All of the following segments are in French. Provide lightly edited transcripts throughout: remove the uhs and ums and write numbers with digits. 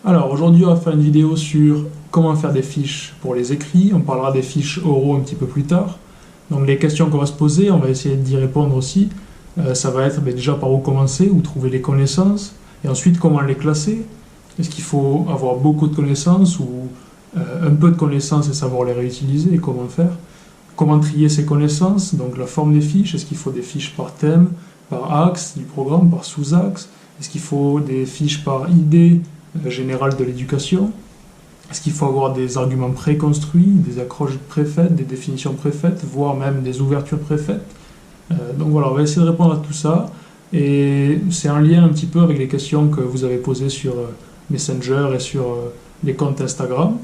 Alors aujourd'hui on va faire une vidéo sur comment faire des fiches pour les écrits, on parlera des fiches oraux un petit peu plus tard. Donc les questions qu'on va se poser, on va essayer d'y répondre aussi. Ça va être déjà par où commencer, où trouver les connaissances, et ensuite comment les classer. Est-ce qu'il faut avoir beaucoup de connaissances ou un peu de connaissances et savoir les réutiliser et comment faire? Comment trier ces connaissances, donc la forme des fiches, est-ce qu'il faut des fiches par thème, par axe du programme, par sous-axe? Est-ce qu'il faut des fiches par idée générale de l'éducation? Est-ce qu'il faut avoir des arguments préconstruits, des accroches préfaites, des définitions préfaites, voire même des ouvertures préfaites? Donc voilà, on va essayer de répondre à tout ça. Et c'est un lien un petit peu avec les questions que vous avez posées sur Messenger et sur les comptes Instagram.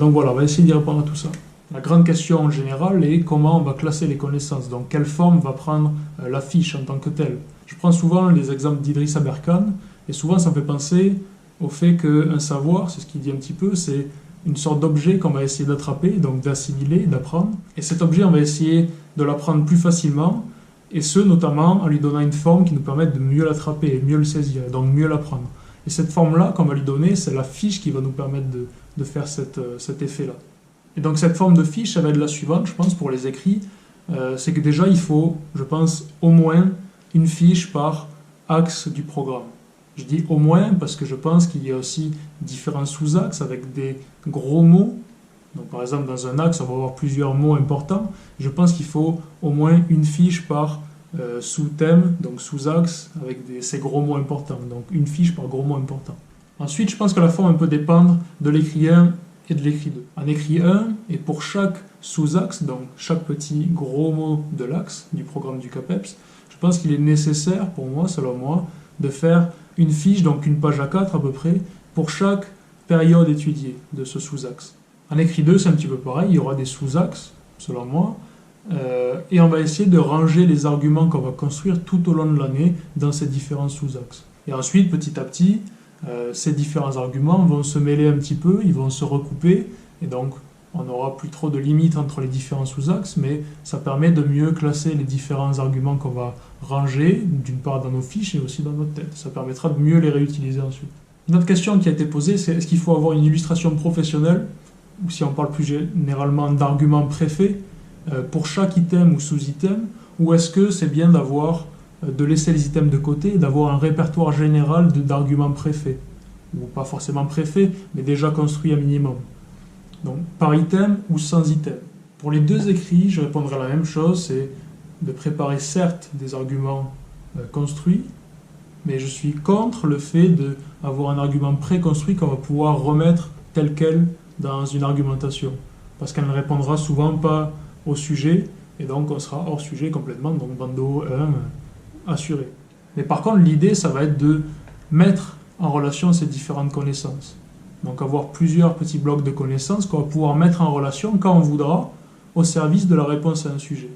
Donc voilà, on va essayer d'y répondre à tout ça. La grande question en général est comment on va classer les connaissances, donc quelle forme va prendre la fiche en tant que telle. Je prends souvent les exemples d'Idriss Aberkan, et souvent ça me fait penser au fait qu'un savoir, c'est ce qu'il dit un petit peu, c'est une sorte d'objet qu'on va essayer d'attraper, donc d'assimiler, d'apprendre. Et cet objet, on va essayer de l'apprendre plus facilement, et ce notamment en lui donnant une forme qui nous permette de mieux l'attraper et mieux le saisir, donc mieux l'apprendre. Et cette forme-là qu'on va lui donner, c'est la fiche qui va nous permettre de faire cet effet-là. Et donc cette forme de fiche, ça va être la suivante, je pense, pour les écrits. C'est que déjà, il faut, je pense, au moins une fiche par axe du programme. Je dis au moins parce que je pense qu'il y a aussi différents sous-axes avec des gros mots. Donc par exemple, dans un axe, on va avoir plusieurs mots importants. Je pense qu'il faut au moins une fiche par sous-thème, donc sous-axe, avec ces gros mots importants. Donc une fiche par gros mots importants. Ensuite, je pense que la forme peut dépendre de l'écrit 1 et de l'écrit 2. En écrit 1, et pour chaque sous-axe, donc chaque petit gros mot de l'axe du programme du CAPEPS, je pense qu'il est nécessaire pour moi, selon moi, de faire une fiche, donc une page A4 à peu près, pour chaque période étudiée de ce sous-axe. En écrit 2, c'est un petit peu pareil, il y aura des sous-axes, selon moi, et on va essayer de ranger les arguments qu'on va construire tout au long de l'année dans ces différents sous-axes. Et ensuite, petit à petit, ces différents arguments vont se mêler un petit peu, ils vont se recouper, et donc on n'aura plus trop de limites entre les différents sous-axes, mais ça permet de mieux classer les différents arguments qu'on va ranger, d'une part dans nos fiches et aussi dans notre tête. Ça permettra de mieux les réutiliser ensuite. Une autre question qui a été posée, c'est est-ce qu'il faut avoir une illustration professionnelle, ou si on parle plus généralement d'arguments préfaits, pour chaque item ou sous-item, ou est-ce que c'est bien de laisser les items de côté et d'avoir un répertoire général d'arguments préfaits, ou pas forcément préfaits, mais déjà construits à minimum. Donc par item ou sans item. Pour les deux écrits, je répondrai la même chose, c'est de préparer certes des arguments construits, mais je suis contre le fait d'avoir un argument préconstruit qu'on va pouvoir remettre tel quel dans une argumentation, parce qu'elle ne répondra souvent pas au sujet, et donc on sera hors sujet complètement, donc bandeau 1 assuré. Mais par contre, l'idée, ça va être de mettre en relation ces différentes connaissances. Donc avoir plusieurs petits blocs de connaissances qu'on va pouvoir mettre en relation quand on voudra au service de la réponse à un sujet.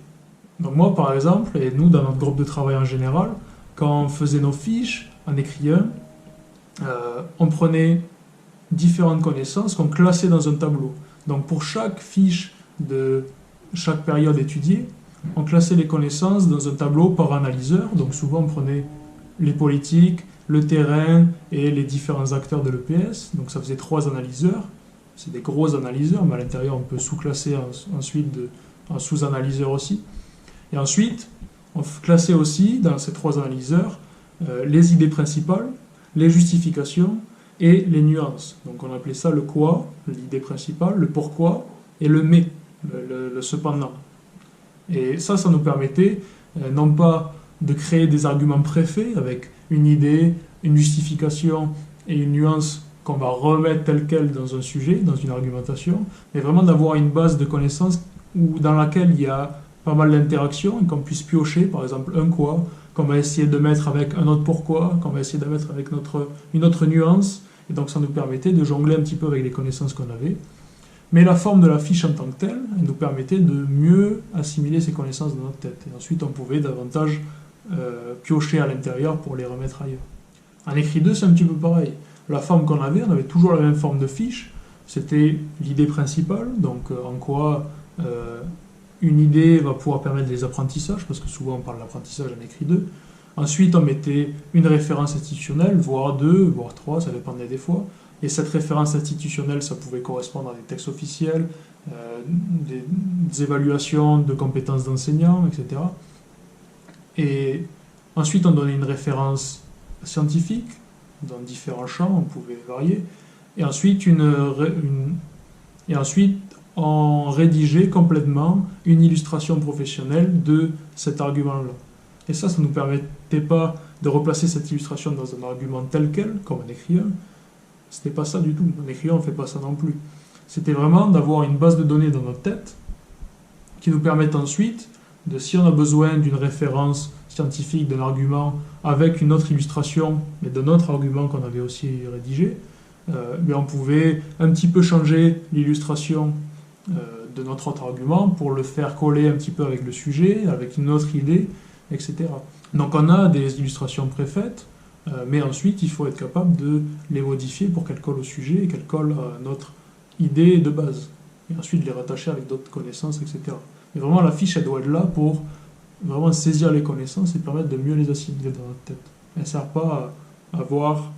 Donc moi par exemple, et nous dans notre groupe de travail en général, quand on faisait nos fiches en écrit 1, on prenait différentes connaissances qu'on classait dans un tableau. Donc pour chaque fiche de chaque période étudiée, on classait les connaissances dans un tableau par analyseur. Donc souvent on prenait les politiques, le terrain et les différents acteurs de l'EPS. Donc ça faisait 3 analyseurs. C'est des gros analyseurs, mais à l'intérieur on peut sous-classer ensuite en sous-analyseurs aussi. Et ensuite, on classait aussi dans ces 3 analyseurs les idées principales, les justifications et les nuances. Donc on appelait ça le quoi, l'idée principale, le pourquoi et le mais, le cependant. Et ça nous permettait non pas de créer des arguments préfaits avec une idée, une justification et une nuance qu'on va remettre telle quelle dans un sujet, dans une argumentation, mais vraiment d'avoir une base de connaissances dans laquelle il y a pas mal d'interactions et qu'on puisse piocher, par exemple un quoi, qu'on va essayer de mettre avec un autre pourquoi, qu'on va essayer de mettre avec une autre nuance, et donc ça nous permettait de jongler un petit peu avec les connaissances qu'on avait. Mais la forme de la fiche en tant que telle, elle nous permettait de mieux assimiler ces connaissances dans notre tête. Et ensuite, on pouvait davantage piocher à l'intérieur pour les remettre ailleurs. En écrit 2, c'est un petit peu pareil. La forme qu'on avait, on avait toujours la même forme de fiche. C'était l'idée principale, donc en quoi une idée va pouvoir permettre des apprentissages, parce que souvent on parle d'apprentissage en écrit 2. Ensuite, on mettait une référence institutionnelle, voire deux, voire trois, ça dépendait des fois. Et cette référence institutionnelle, ça pouvait correspondre à des textes officiels, des évaluations de compétences d'enseignants, etc. Et ensuite, on donnait une référence scientifique dans différents champs, on pouvait varier. Et ensuite, on rédigeait complètement une illustration professionnelle de cet argument-là. Et ça ne nous permettait pas de replacer cette illustration dans un argument tel quel, comme un écrivain. C'était pas ça du tout. Un écrivain, on ne fait pas ça non plus. C'était vraiment d'avoir une base de données dans notre tête qui nous permette ensuite, si on a besoin d'une référence scientifique, d'un argument, avec une autre illustration, mais d'un autre argument qu'on avait aussi rédigé, mais on pouvait un petit peu changer l'illustration de notre autre argument pour le faire coller un petit peu avec le sujet, avec une autre idée, etc. Donc on a des illustrations préfaites, mais ensuite il faut être capable de les modifier pour qu'elles collent au sujet et qu'elles collent à notre idée de base. Et ensuite les rattacher avec d'autres connaissances, etc. Mais vraiment la fiche, elle doit être là pour vraiment saisir les connaissances et permettre de mieux les assimiler dans notre tête. Elle ne sert pas à avoir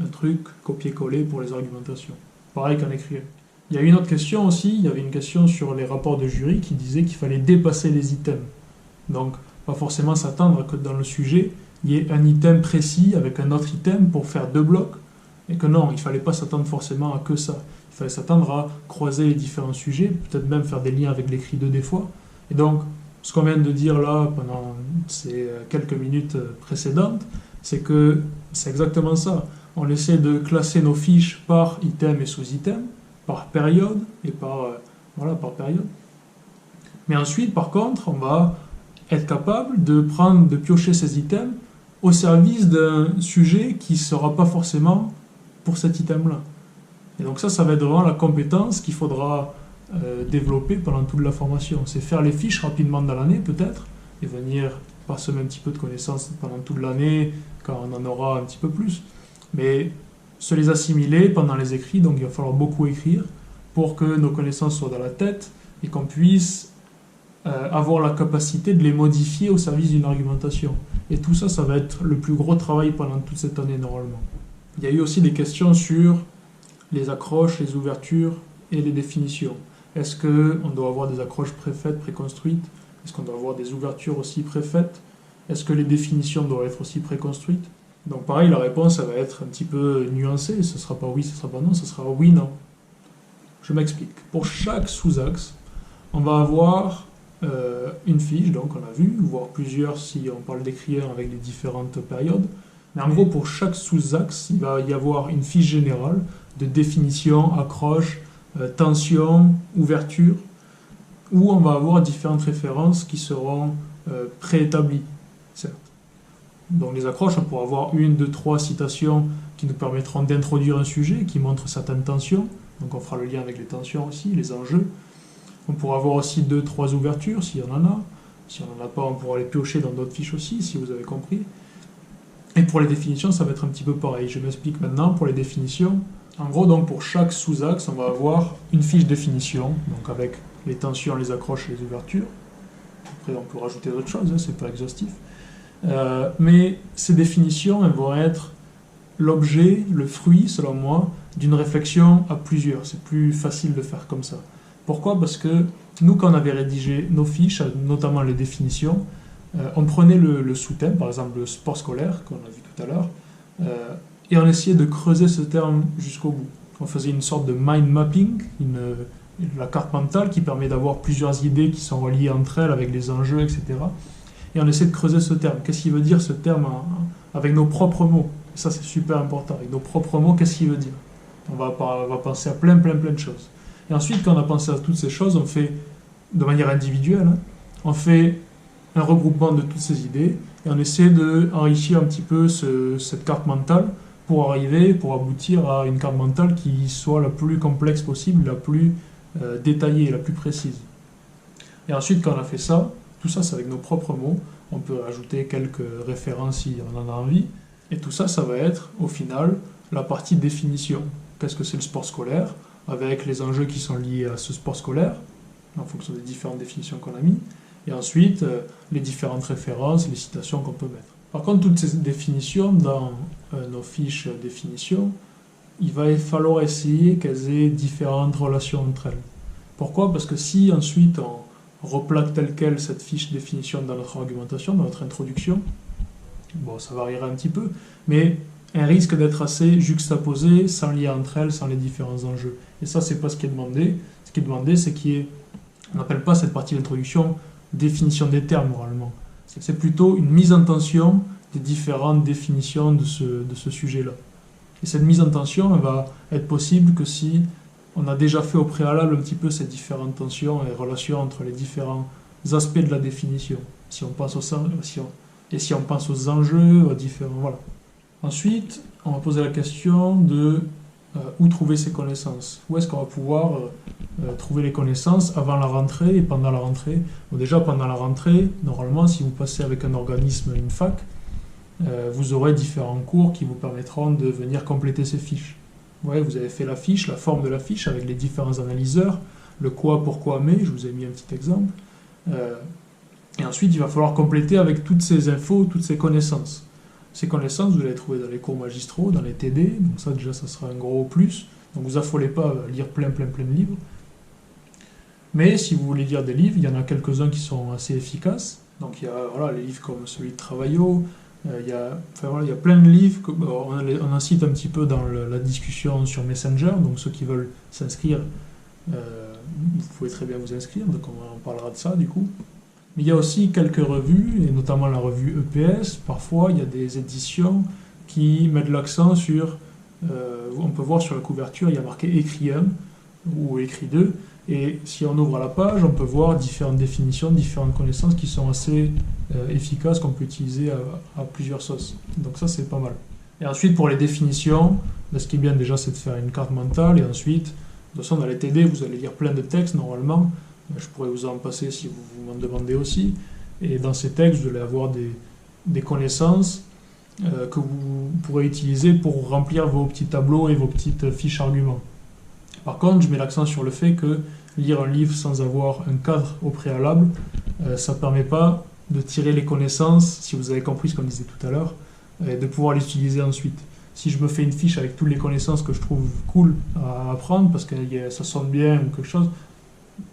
un truc copier-coller pour les argumentations. Pareil qu'en écrivant. Il y a une autre question aussi, il y avait une question sur les rapports de jury qui disait qu'il fallait dépasser les items. Donc, pas forcément s'attendre à que dans le sujet, il y ait un item précis avec un autre item pour faire deux blocs, et que non, il ne fallait pas s'attendre forcément à que ça. Il fallait s'attendre à croiser les différents sujets, peut-être même faire des liens avec l'écrit 2 des fois. Et donc, ce qu'on vient de dire là pendant ces quelques minutes précédentes, c'est que c'est exactement ça. On essaie de classer nos fiches par item et sous-item, par période et par période. Mais ensuite, par contre, on va être capable de piocher ces items au service d'un sujet qui ne sera pas forcément pour cet item-là. Et donc ça va être vraiment la compétence qu'il faudra développer pendant toute la formation. C'est faire les fiches rapidement dans l'année, peut-être, et venir parsemer un petit peu de connaissances pendant toute l'année, quand on en aura un petit peu plus. Mais se les assimiler pendant les écrits, donc il va falloir beaucoup écrire pour que nos connaissances soient dans la tête et qu'on puisse avoir la capacité de les modifier au service d'une argumentation. Et tout ça, ça va être le plus gros travail pendant toute cette année normalement. Il y a eu aussi des questions sur les accroches, les ouvertures et les définitions. Est-ce qu'on doit avoir des accroches préfaites, préconstruites? Est-ce qu'on doit avoir des ouvertures aussi préfaites? Est-ce que les définitions doivent être aussi préconstruites? Donc pareil, la réponse, ça va être un petit peu nuancée. Ce ne sera pas oui, ce ne sera pas non, ce sera oui, non. Je m'explique. Pour chaque sous-axe, on va avoir une fiche, donc on a vu, voire plusieurs si on parle d'écrire avec les différentes périodes. Mais en gros, pour chaque sous-axe, il va y avoir une fiche générale de définition, accroche, tension, ouverture, où on va avoir différentes références qui seront préétablies, certes. Donc les accroches, on pourra avoir 1, 2, 3 citations qui nous permettront d'introduire un sujet, qui montrent certaines tensions. Donc on fera le lien avec les tensions aussi, les enjeux. On pourra avoir aussi 2, 3 ouvertures, s'il y en a. Si on n'en a pas, on pourra les piocher dans d'autres fiches aussi, si vous avez compris. Et pour les définitions, ça va être un petit peu pareil. Je m'explique maintenant pour les définitions. En gros, donc pour chaque sous-axe, on va avoir une fiche définition, donc avec les tensions, les accroches et les ouvertures. Après, on peut rajouter d'autres choses, hein, c'est pas exhaustif. Mais ces définitions, elles vont être l'objet, le fruit, selon moi, d'une réflexion à plusieurs. C'est plus facile de faire comme ça. Pourquoi? Parce que nous, quand on avait rédigé nos fiches, notamment les définitions, on prenait le sous-thème, par exemple le sport scolaire, qu'on a vu tout à l'heure, et on essayait de creuser ce terme jusqu'au bout. On faisait une sorte de mind mapping, la carte mentale qui permet d'avoir plusieurs idées qui sont reliées entre elles avec les enjeux, etc. Et on essaie de creuser ce terme. Qu'est-ce qu'il veut dire ce terme avec nos propres mots? Et ça, c'est super important. Avec nos propres mots, qu'est-ce qu'il veut dire? On va penser à plein de choses. Et ensuite, quand on a pensé à toutes ces choses, on fait, de manière individuelle, hein, on fait un regroupement de toutes ces idées et on essaie d'enrichir un petit peu cette carte mentale pour aboutir à une carte mentale qui soit la plus complexe possible, la plus détaillée, la plus précise. Et ensuite, quand on a fait ça, tout ça, c'est avec nos propres mots. On peut ajouter quelques références si on en a envie. Et tout ça, ça va être, au final, la partie définition. Qu'est-ce que c'est le sport scolaire? Avec les enjeux qui sont liés à ce sport scolaire, en fonction des différentes définitions qu'on a mis. Et ensuite, les différentes références, les citations qu'on peut mettre. Par contre, toutes ces définitions dans nos fiches définition, il va falloir essayer qu'elles aient différentes relations entre elles. Pourquoi? Parce que si ensuite on replaque telle quelle cette fiche définition dans notre argumentation, dans notre introduction, bon, ça variera un petit peu, mais elles risquent d'être assez juxtaposées, sans lien entre elles, sans les différents enjeux. Et ça, c'est pas ce qui est demandé. Ce qui est demandé, c'est on n'appelle pas cette partie d'introduction définition des termes, moralement. C'est plutôt une mise en tension des différentes définitions de ce sujet-là. Et cette mise en tension, elle va être possible que si on a déjà fait au préalable un petit peu ces différentes tensions et relations entre les différents aspects de la définition. Si on pense si on pense aux enjeux, aux différents... Voilà. Ensuite, on va poser la question de où trouver ces connaissances. Où est-ce qu'on va pouvoir trouver les connaissances avant la rentrée et pendant la rentrée. Bon, déjà, pendant la rentrée, normalement, si vous passez avec un organisme, une fac, vous aurez différents cours qui vous permettront de venir compléter ces fiches. Ouais, vous avez fait la fiche, la forme de la fiche avec les différents analyseurs, le quoi, pourquoi, mais, je vous ai mis un petit exemple. Et ensuite, il va falloir compléter avec toutes ces infos, toutes ces connaissances. Ces connaissances, vous allez les trouver dans les cours magistraux, dans les TD, donc ça déjà, ça sera un gros plus. Donc vous affolez pas à lire plein de livres. Mais si vous voulez lire des livres, il y en a quelques-uns qui sont assez efficaces. Donc il y a les livres comme celui de Travaillot, il y a plein de livres, on en cite un petit peu dans la discussion sur Messenger, donc ceux qui veulent s'inscrire, vous pouvez très bien vous inscrire, donc on parlera de ça du coup. Mais il y a aussi quelques revues, et notamment la revue EPS. Parfois, il y a des éditions qui mettent l'accent sur... on peut voir sur la couverture, il y a marqué écrit 1 ou écrit 2. Et si on ouvre la page, on peut voir différentes définitions, différentes connaissances qui sont assez efficaces, qu'on peut utiliser à plusieurs sauces. Donc ça, c'est pas mal. Et ensuite, pour les définitions, ce qui est bien déjà, c'est de faire une carte mentale. Et ensuite, de toute façon, dans les TD, vous allez lire plein de textes, normalement. Je pourrais vous en passer si vous m'en demandez aussi. Et dans ces textes, vous allez avoir des connaissances que vous pourrez utiliser pour remplir vos petits tableaux et vos petites fiches arguments. Par contre, je mets l'accent sur le fait que lire un livre sans avoir un cadre au préalable, ça ne permet pas de tirer les connaissances, si vous avez compris ce qu'on disait tout à l'heure, et de pouvoir les utiliser ensuite. Si je me fais une fiche avec toutes les connaissances que je trouve cool à apprendre, parce que ça sonne bien ou quelque chose,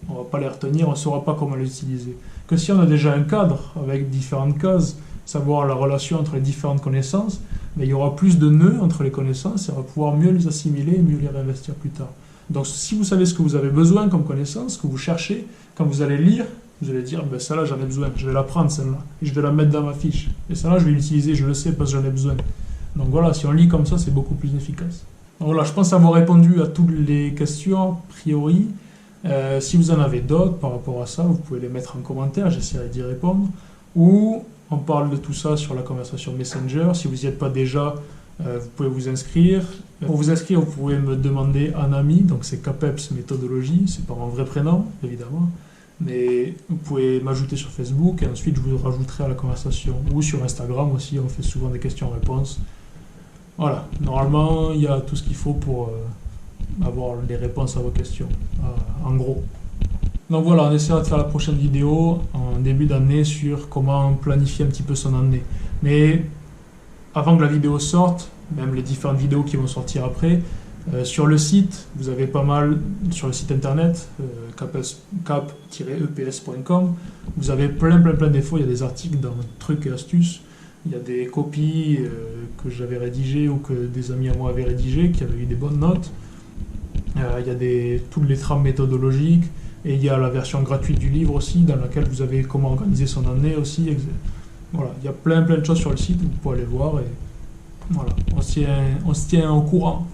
on ne va pas les retenir, on ne saura pas comment les utiliser. Que si on a déjà un cadre avec différentes cases, savoir la relation entre les différentes connaissances, mais il y aura plus de nœuds entre les connaissances et on va pouvoir mieux les assimiler et mieux les réinvestir plus tard. Donc si vous savez ce que vous avez besoin comme connaissance, que vous cherchez, quand vous allez lire, vous allez dire, celle-là j'en ai besoin, je vais la prendre celle-là, et je vais la mettre dans ma fiche. Et celle-là je vais l'utiliser, je le sais parce que j'en ai besoin. Donc voilà, si on lit comme ça, c'est beaucoup plus efficace. Donc voilà, je pense avoir répondu à toutes les questions, a priori. Si vous en avez d'autres par rapport à ça, vous pouvez les mettre en commentaire, j'essaierai d'y répondre. Ou on parle de tout ça sur la conversation Messenger. Si vous n'y êtes pas déjà, vous pouvez vous inscrire. Pour vous inscrire, vous pouvez me demander un ami, donc c'est Capeps Méthodologie, c'est pas mon vrai prénom, évidemment. Mais vous pouvez m'ajouter sur Facebook et ensuite je vous rajouterai à la conversation. Ou sur Instagram aussi, on fait souvent des questions-réponses. Voilà, normalement, il y a tout ce qu'il faut pour avoir les réponses à vos questions, en gros. Donc voilà, on essaiera de faire la prochaine vidéo en début d'année sur comment planifier un petit peu son année. Mais avant que la vidéo sorte, même les différentes vidéos qui vont sortir après, sur le site, vous avez pas mal, sur le site internet, cap-eps.com, vous avez plein d'infos, il y a des articles dans trucs et astuces, il y a des copies que j'avais rédigées ou que des amis à moi avaient rédigées, qui avaient eu des bonnes notes. Il y a toutes les trames méthodologiques, et il y a la version gratuite du livre aussi, dans laquelle vous avez comment organiser son année aussi. Voilà, il y a plein de choses sur le site, vous pouvez aller voir, et voilà, on se tient au courant.